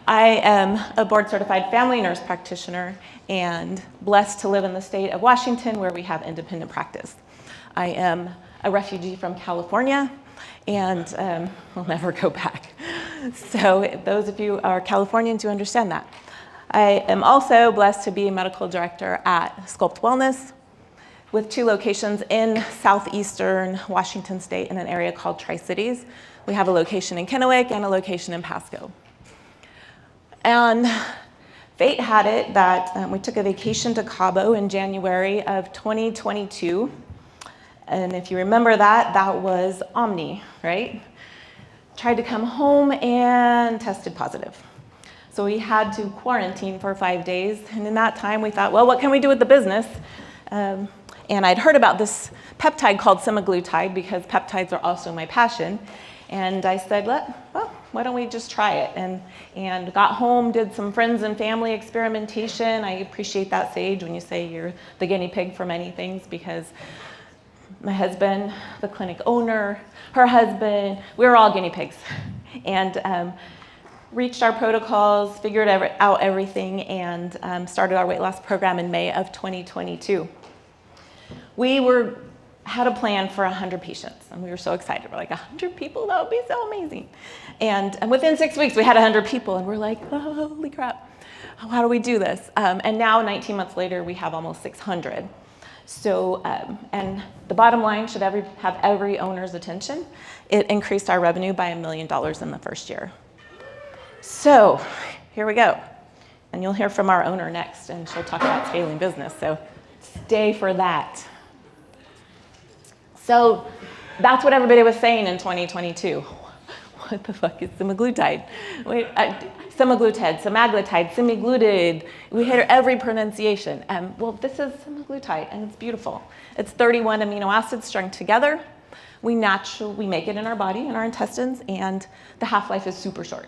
I am a board-certified family nurse practitioner and blessed to live in the state of Washington where we have independent practice. I am a refugee from California and will never go back. So those of you who are Californians, you understand that. I am also blessed to be a medical director at Sculpt Wellness with 2 locations in southeastern Washington state in an area called Tri-Cities. We have a location in Kennewick and a location in Pasco. And fate had it that we took a vacation to Cabo in January of 2022. And if you remember that, that was Omni, right? Tried to come home and tested positive. So we had to quarantine for 5 days. And in that time, we thought, well, what can we do with the business? And I'd heard about this peptide called semaglutide because peptides are also my passion. And I said, well, why don't we just try it? And got home, did some friends and family experimentation. I appreciate that, Sage, when you say you're the guinea pig for many things, because my husband, the clinic owner, her husband, we were all guinea pigs. And reached our protocols, figured out everything, and started our weight loss program in May of 2022. We had a plan for 100 patients, and we were so excited. We're like, 100 people? That would be so amazing. And within 6 weeks, we had 100 people, and we're like, oh, holy crap. How do we do this? And now, 19 months later, we have almost 600. So, and the bottom line should have every owner's attention. It increased our revenue by $1 million in the first year. So here we go. And you'll hear from our owner next, and she'll talk about scaling business. So stay for that. So that's what everybody was saying in 2022. What the fuck is semaglutide? Semaglutide, semaglutide, semaglutide. We hear every pronunciation. Well, this is semaglutide, and it's beautiful. It's 31 amino acids strung together. We make it in our body, in our intestines, and the half-life is super short.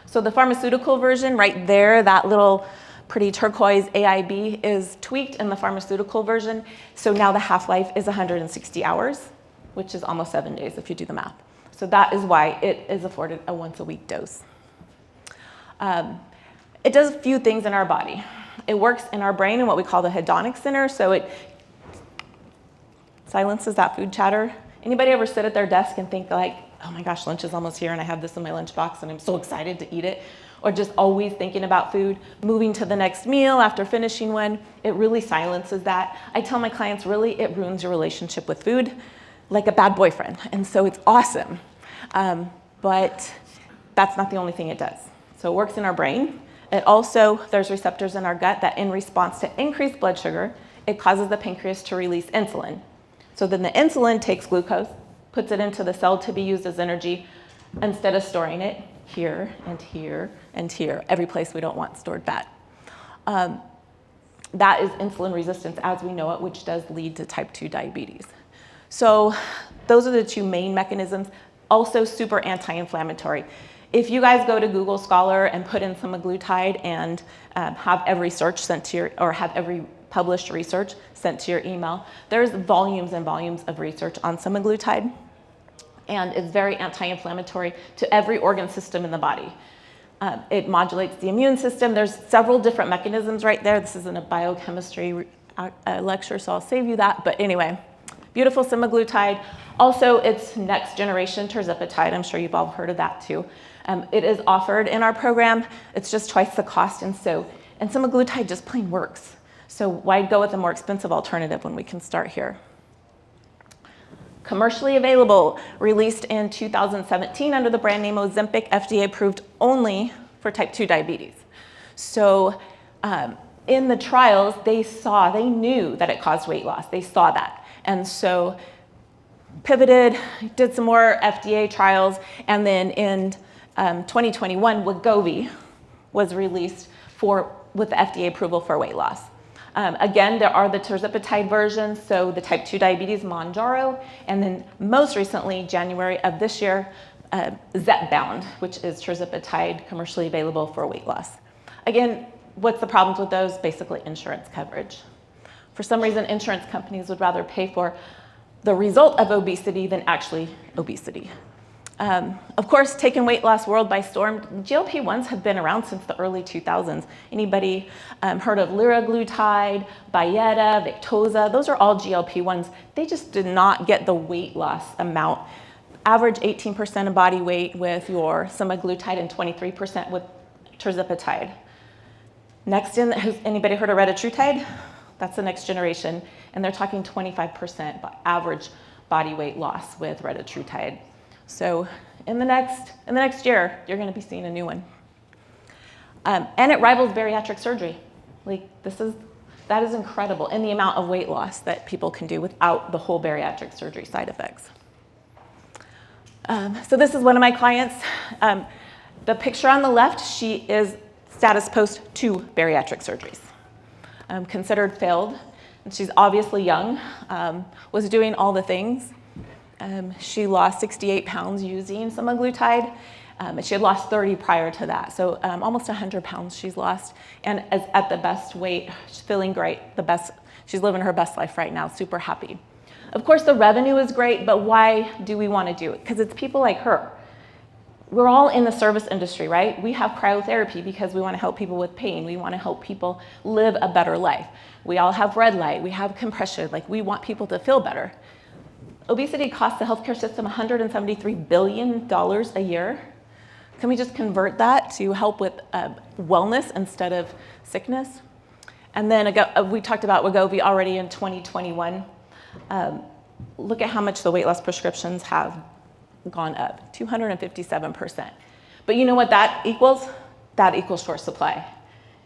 So the pharmaceutical version right there, that little pretty turquoise AIB, is tweaked in the pharmaceutical version. So now the half-life is 160 hours, which is almost 7 days if you do the math. So that is why it is afforded a once-a-week dose. It does a few things in our body. It works in our brain in what we call the hedonic center. So it silences that food chatter. Anybody ever sit at their desk and think like, oh my gosh, lunch is almost here and I have this in my lunchbox and I'm so excited to eat it? Or just always thinking about food, moving to the next meal after finishing one? It really silences that. I tell my clients, really, it ruins your relationship with food like a bad boyfriend. And so it's awesome. But that's not the only thing it does. So it works in our brain. It also, there's receptors in our gut that in response to increased blood sugar, it causes the pancreas to release insulin. So then the insulin takes glucose, puts it into the cell to be used as energy instead of storing it here and here and here, every place we don't want stored fat. That is insulin resistance as we know it, which does lead to type 2 diabetes. So those are the 2 main mechanisms, also super anti-inflammatory. If you guys go to Google Scholar and put in semaglutide and have every search sent to your, or have every published research sent to your email, there's volumes and volumes of research on semaglutide. And it's very anti-inflammatory to every organ system in the body. It modulates the immune system. There's several different mechanisms right there. This isn't a biochemistry lecture, so I'll save you that. But anyway, beautiful semaglutide. Also, it's next generation tirzepatide. I'm sure you've all heard of that too. It is offered in our program. It's just twice the cost. And semaglutide just plain works. So why go with a more expensive alternative when we can start here? Commercially available, released in 2017 under the brand name Ozempic, FDA approved only for type 2 diabetes. So in the trials, they knew that it caused weight loss. They saw that. And so pivoted, did some more FDA trials, and then in 2021, Wegovy was released with the FDA approval for weight loss. Again, there are the tirzepatide versions, so the type 2 diabetes Mounjaro, and then most recently, January of this year, Zepbound, which is tirzepatide commercially available for weight loss. Again, what's the problems with those? Basically insurance coverage. For some reason, insurance companies would rather pay for the result of obesity than actually obesity. Of course, taken weight loss world by storm. GLP-1s have been around since the early 2000s. Anybody heard of liraglutide, Byetta, Victoza? Those are all GLP-1s. They just did not get the weight loss amount. Average 18% of body weight with your semaglutide and 23% with tirzepatide. Next in, has anybody heard of retatrutide? That's the next generation, and they're talking 25% average body weight loss with retatrutide. So in the next year, you're going to be seeing a new one. And it rivals bariatric surgery. Like that is incredible in the amount of weight loss that people can do without the whole bariatric surgery side effects. So this is one of my clients. The picture on the left, she is status post 2 bariatric surgeries. Considered failed. And she's obviously young, was doing all the things. She lost 68 pounds using semaglutide. And she had lost 30 prior to that. So almost 100 pounds she's lost. And is at the best weight, she's feeling great, she's living her best life right now, super happy. Of course, the revenue is great, but why do we want to do it? Because it's people like her. We're all in the service industry, right? We have cryotherapy because we want to help people with pain. We want to help people live a better life. We all have red light. We have compression. Like, we want people to feel better. Obesity costs the healthcare system $173 billion a year. Can we just convert that to help with wellness instead of sickness? And then we talked about Wegovy already in 2021. Look at how much the weight loss prescriptions have gone up, 257%. But you know what that equals? That equals short supply.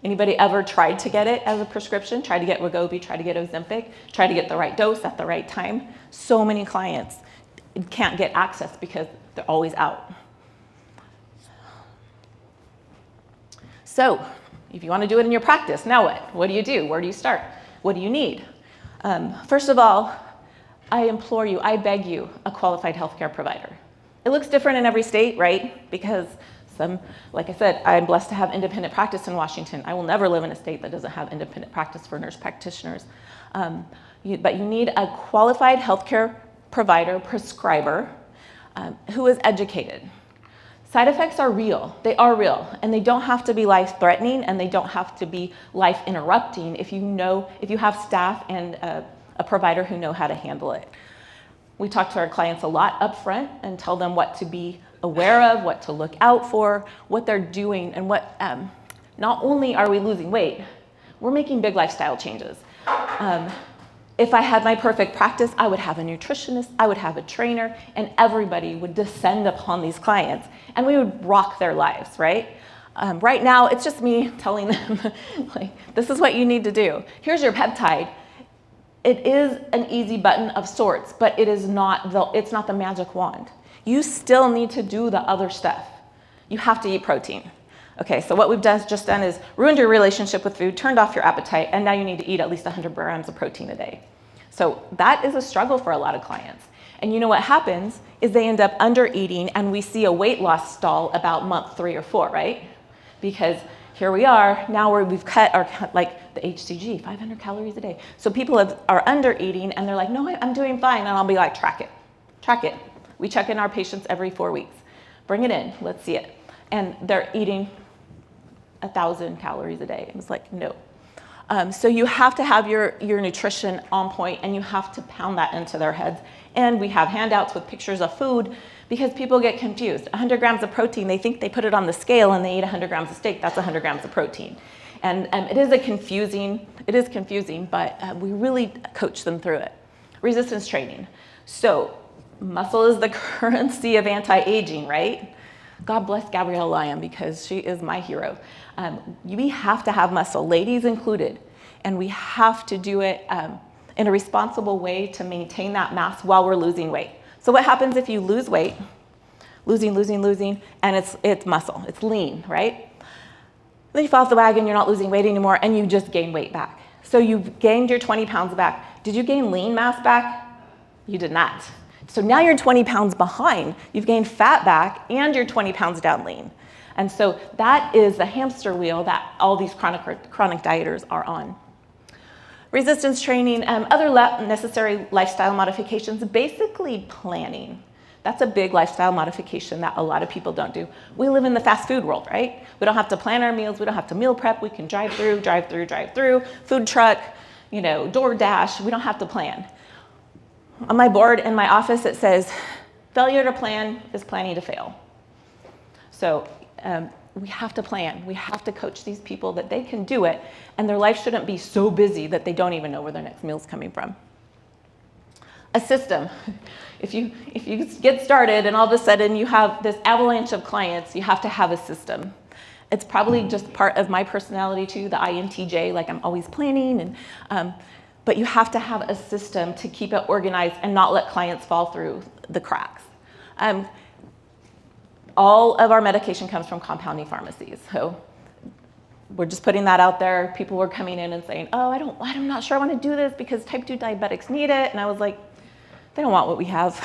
Anybody ever tried to get it as a prescription? Tried to get Wegovy, tried to get Ozempic, tried to get the right dose at the right time? So many clients can't get access because they're always out. So if you want to do it in your practice, now what? What do you do? Where do you start? What do you need? First of all, I implore you, I beg you, a qualified healthcare provider. It looks different in every state, right? Because like I said, I'm blessed to have independent practice in Washington. I will never live in a state that doesn't have independent practice for nurse practitioners. But you need a qualified healthcare provider, prescriber, who is educated. Side effects are real. They are real, and they don't have to be life-threatening, and they don't have to be life-interrupting if you have staff and a provider who know how to handle it. We talk to our clients a lot up front and tell them what to be aware of, what to look out for, what they're doing, and what, not only are we losing weight, we're making big lifestyle changes. If I had my perfect practice, I would have a nutritionist, I would have a trainer, and everybody would descend upon these clients, and we would rock their lives, right? Right now, it's just me telling them, like, this is what you need to do. Here's your peptide. It is an easy button of sorts, but it's not the magic wand. You still need to do the other stuff. You have to eat protein. Okay, so what we've just done is ruined your relationship with food, turned off your appetite, and now you need to eat at least 100 grams of protein a day. So that is a struggle for a lot of clients. And you know what happens is they end up under eating, and we see a weight loss stall about month 3 or 4, right? Because here we are, now we've cut our, like the HCG, 500 calories a day. So people are under eating, and they're like, no, I'm doing fine. And I'll be like, track it. We check in our patients every 4 weeks. Bring it in, let's see it. And they're eating 1,000 calories a day. It was like, no. So you have to have your nutrition on point, and you have to pound that into their heads. And we have handouts with pictures of food because people get confused. 100 grams of protein, they think they put it on the scale and they eat 100 grams of steak. That's 100 grams of protein. And it is confusing, but we really coach them through it. Resistance training. So muscle is the currency of anti-aging, right? God bless Gabrielle Lyon because she is my hero. We have to have muscle, ladies included, and we have to do it in a responsible way to maintain that mass while we're losing weight. So what happens if you lose weight, losing, and it's muscle, it's lean, right? Then you fall off the wagon, you're not losing weight anymore, and you just gain weight back. So you've gained your 20 pounds back. Did you gain lean mass back? You did not. So now you're 20 pounds behind. You've gained fat back, and you're 20 pounds down lean. And so that is the hamster wheel that all these chronic dieters are on. Resistance training, other necessary lifestyle modifications, basically planning. That's a big lifestyle modification that a lot of people don't do. We live in the fast food world, right? We don't have to plan our meals. We don't have to meal prep. We can drive through, food truck, DoorDash. We don't have to plan. On my board in my office, it says, failure to plan is planning to fail. So we have to plan. We have to coach these people that they can do it, and their life shouldn't be so busy that they don't even know where their next meal's coming from. A system. If you get started and all of a sudden you have this avalanche of clients, you have to have a system. It's probably just part of my personality too, the INTJ, like I'm always planning, but you have to have a system to keep it organized and not let clients fall through the cracks. All of our medication comes from compounding pharmacies. So we're just putting that out there. People were coming in and saying, oh, I'm not sure I want to do this because type 2 diabetics need it. And I was like, they don't want what we have.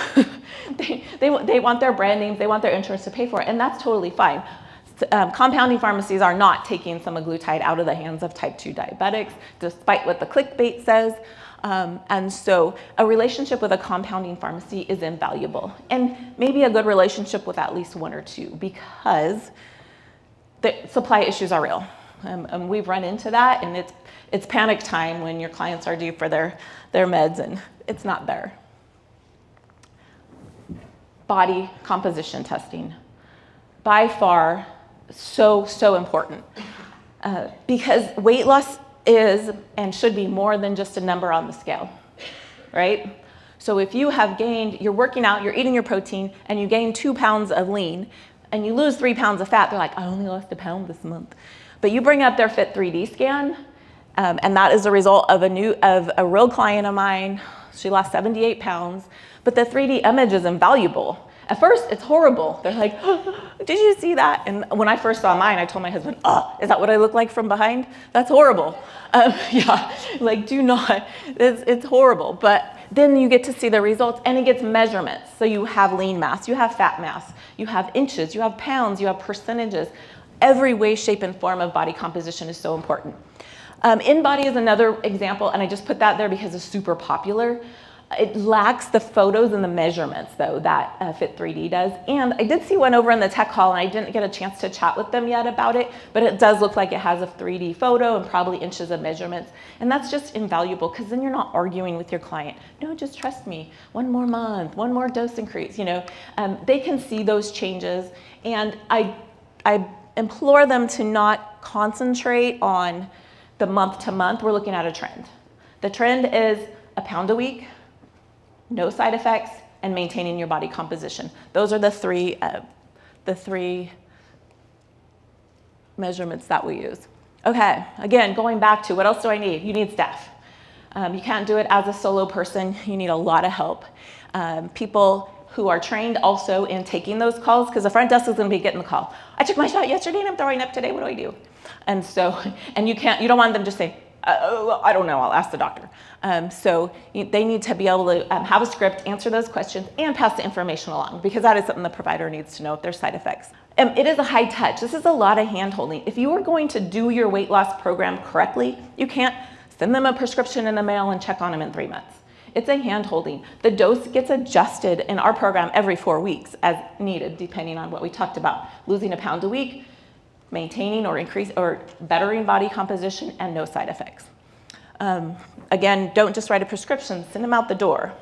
they want their brand names. They want their insurance to pay for it. And that's totally fine. Compounding pharmacies are not taking semaglutide out of the hands of type 2 diabetics, despite what the clickbait says. And so a relationship with a compounding pharmacy is invaluable. And maybe a good relationship with at least one or two, because the supply issues are real. And we've run into that, and it's panic time when your clients are due for their meds and it's not there. Body composition testing. By far, so important. Because weight loss is and should be more than just a number on the scale, right? So if you have gained, you're working out, you're eating your protein, and you gain 2 pounds of lean, and you lose 3 pounds of fat, they're like, I only lost 1 pound this month. But you bring up their Fit3D scan, and that is a result of a real client of mine. She lost 78 pounds, but the 3D image is invaluable. At first, it's horrible. They're like, oh, did you see that? And when I first saw mine, I told my husband, oh, is that what I look like from behind? That's horrible. Yeah, like do not, it's horrible. But then you get to see the results, and it gets measurements. So you have lean mass, you have fat mass, you have inches, you have pounds, you have percentages. Every way, shape, and form of body composition is so important. InBody is another example, and I just put that there because it's super popular. It lacks the photos and the measurements, though, that Fit3D does. And I did see one over in the tech hall, and I didn't get a chance to chat with them yet about it, but it does look like it has a 3D photo and probably inches of measurements. And that's just invaluable, because then you're not arguing with your client. No, just trust me. 1 more month, 1 more dose increase. They can see those changes, and I implore them to not concentrate on the month to month. We're looking at a trend. The trend is 1 pound a week, no side effects, and maintaining your body composition. Those are the three measurements that we use. Okay, again, going back to what else do I need? You need staff. You can't do it as a solo person. You need a lot of help. People who are trained also in taking those calls, because the front desk is going to be getting the call. I took my shot yesterday and I'm throwing up today. What do I do? And so, and you don't want them to say, I don't know, I'll ask the doctor. So they need to be able to have a script, answer those questions, and pass the information along, because that is something the provider needs to know if there's side effects. It is a high touch. This is a lot of hand-holding. If you are going to do your weight loss program correctly, you can't send them a prescription in the mail and check on them in 3 months. It's a hand-holding. The dose gets adjusted in our program every 4 weeks as needed, depending on what we talked about. Losing 1 pound a week, maintaining or bettering body composition, and no side effects. Again, don't just write a prescription, send them out the door.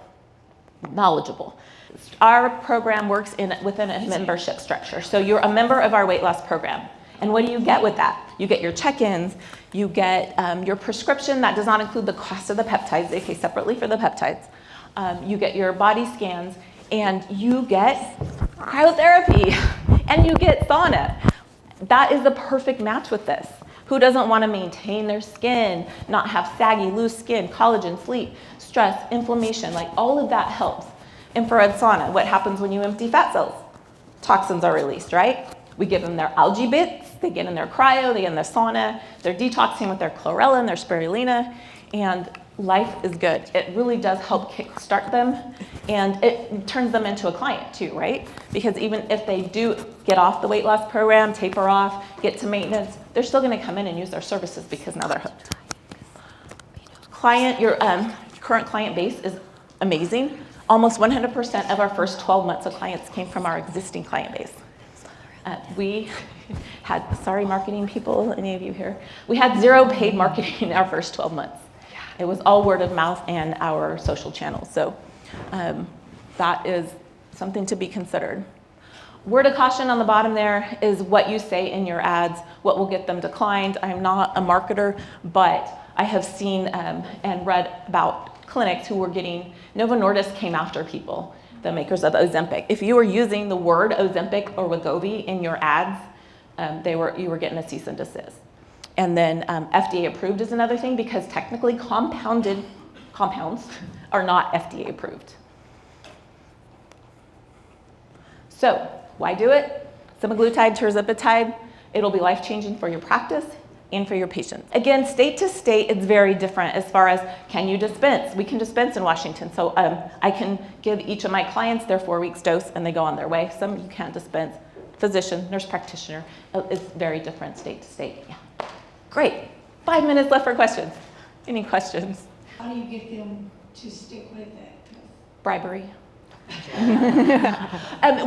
Knowledgeable. Our program works within a membership structure. So you're a member of our weight loss program. And what do you get with that? You get your check-ins, you get your prescription that does not include the cost of the peptides. They pay separately for the peptides. You get your body scans, and you get cryotherapy, and you get sauna. That is the perfect match with this. Who doesn't want to maintain their skin, not have saggy, loose skin, collagen, sleep, stress, inflammation, like all of that helps. Infrared sauna, what happens when you empty fat cells? Toxins are released, right? We give them their algae bits, they get in their cryo, they get in their sauna, they're detoxing with their chlorella and their spirulina, and life is good. It really does help kickstart them, and it turns them into a client too, right? Because even if they do get off the weight loss program, taper off, get to maintenance, they're still gonna come in and use their services because now they're hooked. Your current client base is amazing. Almost 100% of our first 12 months of clients came from our existing client base. We had, sorry marketing people, any of you here, we had 0 paid marketing in our first 12 months. It was all word of mouth and our social channels. So that is something to be considered. Word of caution on the bottom there is what you say in your ads, what will get them declined. I'm not a marketer, but I have seen and read about clinics who were getting, Novo Nordisk came after people, the makers of Ozempic. If you were using the word Ozempic or Wegovy in your ads, you were getting a cease and desist. And then FDA approved is another thing, because technically compounded compounds are not FDA approved. So why do it? Semaglutide, tirzepatide, it'll be life-changing for your practice and for your patients. Again, state to state, it's very different as far as can you dispense? We can dispense in Washington. So I can give each of my clients their 4 weeks dose and they go on their way. Some you can't dispense. Physician, nurse practitioner, it's very different state to state. Yeah. Great. 5 minutes left for questions. Any questions? How do you get them to stick with it? Bribery.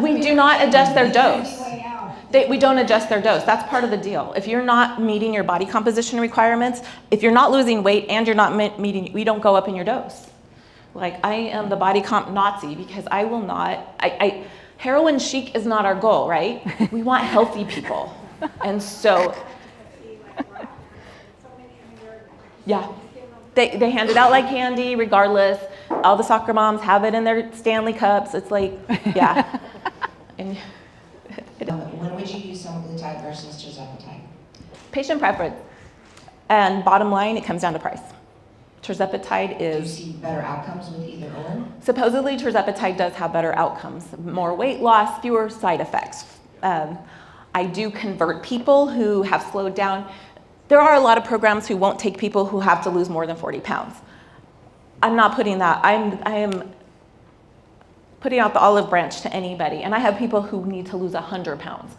We do not adjust their dose. We don't adjust their dose. That's part of the deal. If you're not meeting your body composition requirements, if you're not losing weight and you're not meeting, we don't go up in your dose. Like, I am the body comp Nazi because I will not, heroin chic is not our goal, right? We want healthy people. And so, yeah. They hand it out like candy, regardless. All the soccer moms have it in their Stanley cups. It's like, yeah. And when would you use semaglutide versus tirzepatide? Patient preference. And bottom line, it comes down to price. Tirzepatide is... Do you see better outcomes with either or? Supposedly, tirzepatide does have better outcomes. More weight loss, fewer side effects. I do convert people who have slowed down. There are a lot of programs who won't take people who have to lose more than 40 pounds. I'm not putting that, I am putting out the olive branch to anybody. And I have people who need to lose 100 pounds.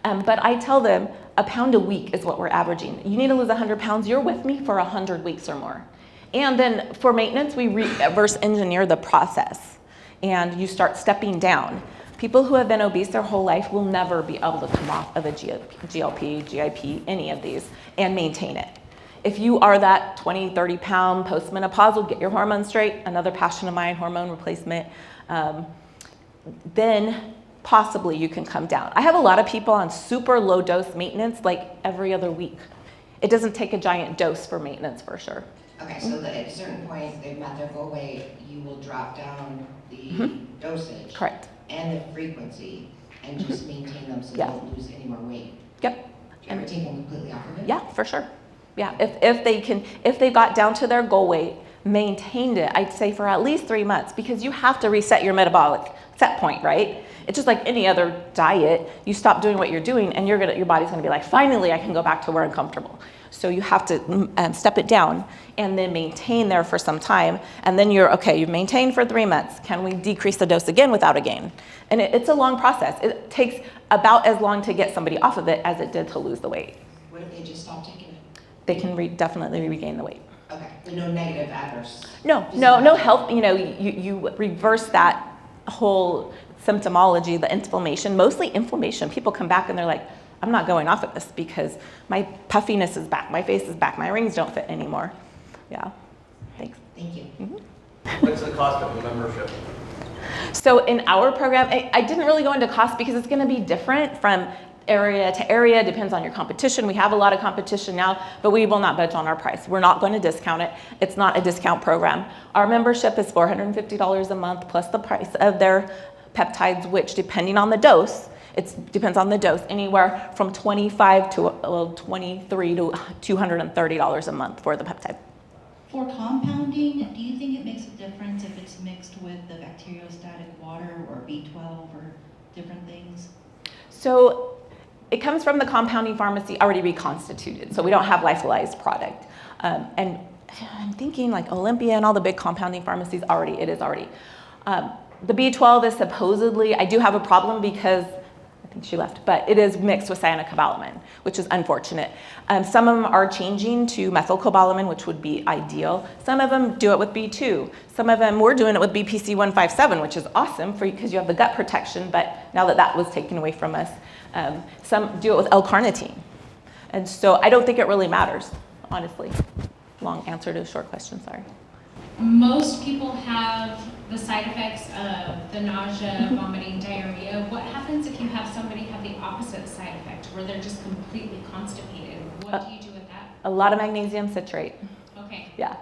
But I tell them a pound a week is what we're averaging. You need to lose 100 pounds, you're with me for 100 weeks or more. And then for maintenance, we reverse engineer the process and you start stepping down. People who have been obese their whole life will never be able to come off of a GLP, GIP, any of these, and maintain it. If you are that 20, 30 pound postmenopausal, get your hormones straight, another passion of mine, hormone replacement, then possibly you can come down. I have a lot of people on super low dose maintenance, like every other week. It doesn't take a giant dose for maintenance for sure. Okay, so at a certain point, they've met their goal weight, you will drop down the dosage. Correct. And the frequency, and just maintain them so they don't lose any more weight. Yep. Do you ever take them completely off of it? Yeah, for sure. Yeah, if they got down to their goal weight, maintained it, I'd say for at least 3 months, because you have to reset your metabolic set point, right? It's just like any other diet. You stop doing what you're doing, and your body's gonna be like, finally, I can go back to where I'm comfortable. So you have to step it down and then maintain there for some time. And then you've maintained for 3 months. Can we decrease the dose again without a gain? And it's a long process. It takes about as long to get somebody off of it as it did to lose the weight. What if they just stop taking it? They can definitely regain the weight. Okay, but no negative adverse? No health, you reverse that whole symptomology, the inflammation, mostly inflammation. People come back and they're like, I'm not going off of this because my puffiness is back, my face is back, my rings don't fit anymore. Yeah, thanks. Thank you. Mm-hmm. What's the cost of a membership? So in our program, I didn't really go into cost because it's gonna be different from area to area, depends on your competition. We have a lot of competition now, but we will not budge on our price. We're not going to discount it. It's not a discount program. Our membership is $450 a month plus the price of their peptides, which depending on the dose, it depends on the dose, anywhere from $25 to $23 to $230 a month for the peptide. For compounding, do you think it makes a difference if it's mixed with the bacteriostatic water or B12 or different things? So it comes from the compounding pharmacy already reconstituted, so we don't have lyophilized product. And I'm thinking like Olympia and all the big compounding pharmacies it is already. The B12 is supposedly, I do have a problem because I think she left, but it is mixed with cyanocobalamin, which is unfortunate. Some of them are changing to methylcobalamin, which would be ideal. Some of them do it with B2. Some of them, we're doing it with BPC-157, which is awesome for you because you have the gut protection, but now that that was taken away from us, some do it with L-carnitine. And so I don't think it really matters, honestly. Long answer to a short question, sorry. Most people have the side effects of the nausea, vomiting, diarrhea. What happens if you have somebody have the opposite side effect, where they're just completely constipated? What do you do with that? A lot of magnesium citrate. Okay. Yeah.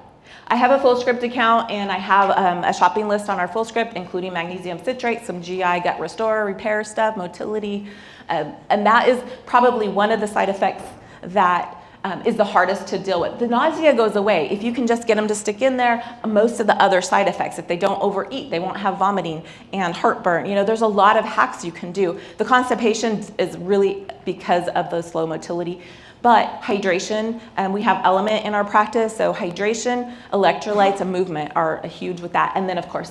I have a full script account, and I have a shopping list on our full script, including magnesium citrate, some GI gut restore, repair stuff, motility. And that is probably one of the side effects that is the hardest to deal with. The nausea goes away. If you can just get them to stick in there, most of the other side effects, if they don't overeat, they won't have vomiting and heartburn. You know, there's a lot of hacks you can do. The constipation is really because of the slow motility. But hydration, we have element in our practice, so hydration, electrolytes, and movement are huge with that. And then, of course,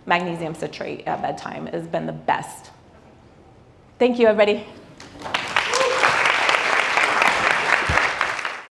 magnesium citrate at bedtime has been the best. Thank you, everybody.